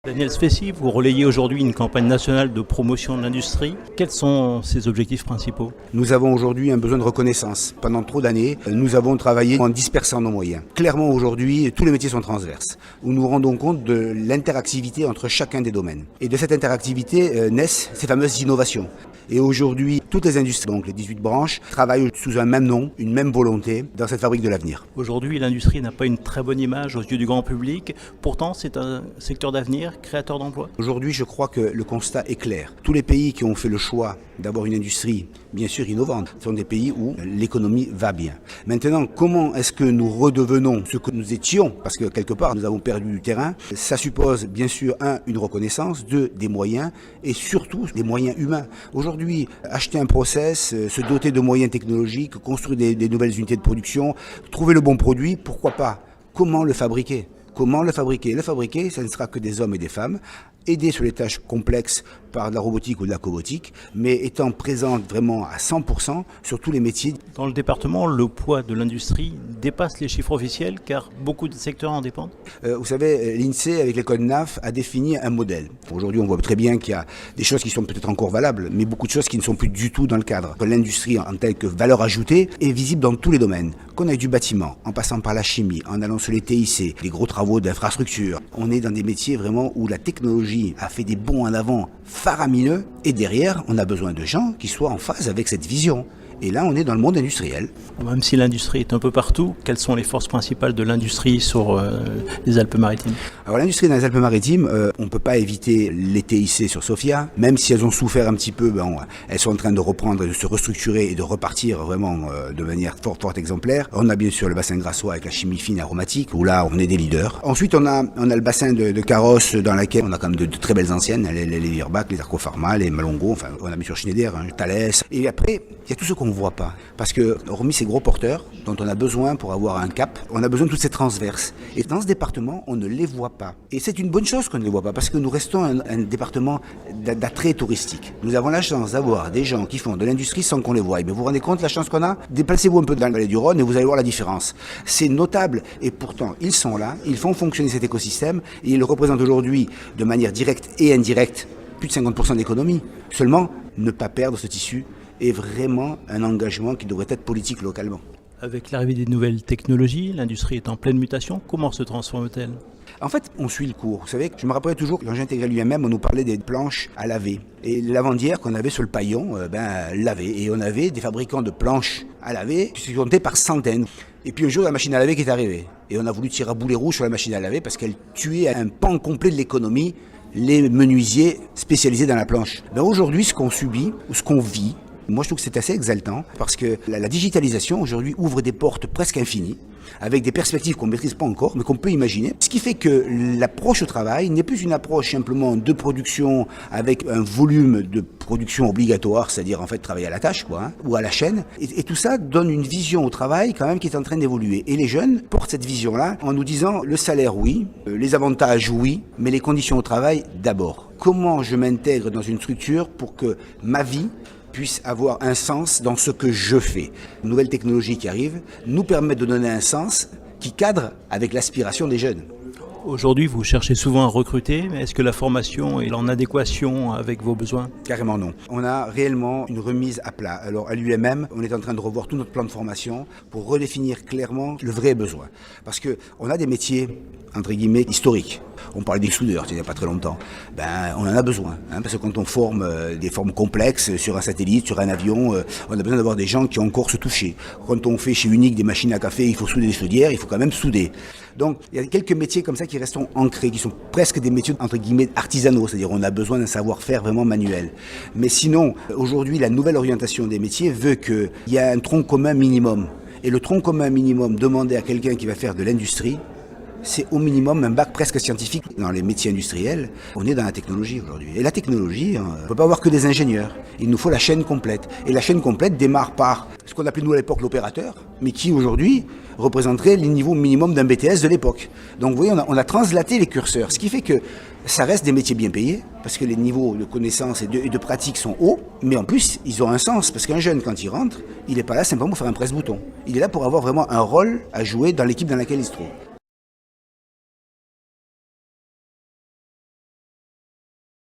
Daniel Sfessi, vous relayez aujourd'hui une campagne nationale de promotion de l'industrie. Quels sont ses objectifs principaux? Nous avons aujourd'hui un besoin de reconnaissance. Pendant trop d'années, nous avons travaillé en dispersant nos moyens. Clairement, aujourd'hui, tous les métiers sont transverses. Nous nous rendons compte de l'interactivité entre chacun des domaines. Et de cette interactivité naissent ces fameuses innovations. Et aujourd'hui, toutes les industries, donc les 18 branches, travaillent sous un même nom, une même volonté dans cette fabrique de l'avenir. Aujourd'hui, l'industrie n'a pas une très bonne image aux yeux du grand public. Pourtant, c'est un secteur d'avenir, créateur d'emplois. Aujourd'hui, je crois que le constat est clair. Tous les pays qui ont fait le choix d'avoir une industrie, bien sûr, innovante, sont des pays où l'économie va bien. Maintenant, comment est-ce que nous redevenons ce que nous étions? Parce que quelque part, nous avons perdu du terrain. Ça suppose, bien sûr, une reconnaissance, des moyens et surtout des moyens humains. Aujourd'hui, acheter un process, se doter de moyens technologiques, construire des nouvelles unités de production, trouver le bon produit, pourquoi pas? Comment le fabriquer? Comment le fabriquer? Le fabriquer, ça ne sera que des hommes et des femmes, aidés sur les tâches complexes par de la robotique ou de la cobotique, mais étant présents vraiment à 100% sur tous les métiers. Dans le département, le poids de l'industrie dépasse les chiffres officiels car beaucoup de secteurs en dépendent. Vous savez, l'INSEE, avec les codes NAF, a défini un modèle. Aujourd'hui, on voit très bien qu'il y a des choses qui sont peut-être encore valables, mais beaucoup de choses qui ne sont plus du tout dans le cadre. L'industrie en telle que valeur ajoutée est visible dans tous les domaines. Qu'on aille du bâtiment, en passant par la chimie, en allant sur les TIC, les gros travaux d'infrastructure. On est dans des métiers vraiment où la technologie a fait des bonds en avant faramineux et derrière, on a besoin de gens qui soient en phase avec cette vision. Et là, on est dans le monde industriel. Même si l'industrie est un peu partout, quelles sont les forces principales de l'industrie sur les Alpes-Maritimes? Alors l'industrie dans les Alpes-Maritimes, on ne peut pas éviter les TIC sur Sofia, même si elles ont souffert un petit peu, elles sont en train de reprendre, de se restructurer et de repartir vraiment de manière fort exemplaire. On a bien sûr le bassin grassois avec la chimie fine aromatique, où là, on est des leaders. Ensuite, on a le bassin de Carrosse, dans lequel on a quand même de très belles anciennes, les Virbac, les Arcopharma, les Malongo, enfin, on a bien sûr Schneider, Thales. Et après, il y a tout ce qu'on ne voit pas. Parce que, hormis ces gros porteurs, dont on a besoin pour avoir un cap, on a besoin de toutes ces transverses. Et dans ce département, on ne les voit pas. Et c'est une bonne chose qu'on ne les voit pas, parce que nous restons un département d'attrait touristique. Nous avons la chance d'avoir des gens qui font de l'industrie sans qu'on les voie. Mais vous vous rendez compte la chance qu'on a? Déplacez-vous un peu dans la vallée du Rhône et vous allez voir la différence. C'est notable. Et pourtant, ils sont là, ils font fonctionner cet écosystème, et ils représentent aujourd'hui, de manière directe et indirecte, plus de 50% d'économie. Seulement, ne pas perdre ce tissu est vraiment un engagement qui devrait être politique localement. Avec l'arrivée des nouvelles technologies, l'industrie est en pleine mutation. Comment se transforme-t-elle? En fait, on suit le cours. Vous savez, je me rappelais toujours que l'engin intégré lui-même, on nous parlait des planches à laver. Et la lavandière qu'on avait sur le paillon, lavait. Et on avait des fabricants de planches à laver qui se comptaient par centaines. Et puis un jour, la machine à laver qui est arrivée. Et on a voulu tirer à boulet rouge sur la machine à laver parce qu'elle tuait un pan complet de l'économie, les menuisiers spécialisés dans la planche. Aujourd'hui, ce qu'on subit, ou ce qu'on vit, moi, je trouve que c'est assez exaltant parce que la digitalisation, aujourd'hui, ouvre des portes presque infinies avec des perspectives qu'on ne maîtrise pas encore, mais qu'on peut imaginer. Ce qui fait que l'approche au travail n'est plus une approche simplement de production avec un volume de production obligatoire, c'est-à-dire en fait travailler à la tâche, ou à la chaîne. Et tout ça donne une vision au travail quand même qui est en train d'évoluer. Et les jeunes portent cette vision-là en nous disant le salaire, oui, les avantages, oui, mais les conditions au travail, d'abord. Comment je m'intègre dans une structure pour que ma vie puisse avoir un sens dans ce que je fais. Une nouvelle technologie qui arrive nous permet de donner un sens qui cadre avec l'aspiration des jeunes. Aujourd'hui, vous cherchez souvent à recruter, mais est-ce que la formation est en adéquation avec vos besoins? Carrément non. On a réellement une remise à plat. Alors à l'UMM, on est en train de revoir tout notre plan de formation pour redéfinir clairement le vrai besoin. Parce qu'on a des métiers, entre guillemets, historiques. On parlait des soudeurs, il n'y a pas très longtemps. On en a besoin. Parce que quand on forme des formes complexes sur un satellite, sur un avion, on a besoin d'avoir des gens qui ont encore se toucher. Quand on fait chez Unique des machines à café, il faut souder des chaudières, il faut quand même souder. Donc il y a quelques métiers comme ça qui restent ancrés, qui sont presque des métiers entre guillemets artisanaux, c'est-à-dire on a besoin d'un savoir-faire vraiment manuel. Mais sinon, aujourd'hui, la nouvelle orientation des métiers veut qu'il y ait un tronc commun minimum. Et le tronc commun minimum demandé à quelqu'un qui va faire de l'industrie, c'est au minimum un bac presque scientifique. Dans les métiers industriels, on est dans la technologie aujourd'hui. Et la technologie, on ne peut pas avoir que des ingénieurs. Il nous faut la chaîne complète. Et la chaîne complète démarre par ce qu'on appelait nous à l'époque l'opérateur, mais qui aujourd'hui représenterait les niveaux minimum d'un BTS de l'époque. Donc vous voyez, on a translaté les curseurs, ce qui fait que ça reste des métiers bien payés, parce que les niveaux de connaissances et de pratique sont hauts, mais en plus, ils ont un sens, parce qu'un jeune, quand il rentre, il n'est pas là simplement pour faire un presse-bouton. Il est là pour avoir vraiment un rôle à jouer dans l'équipe dans laquelle il se trouve.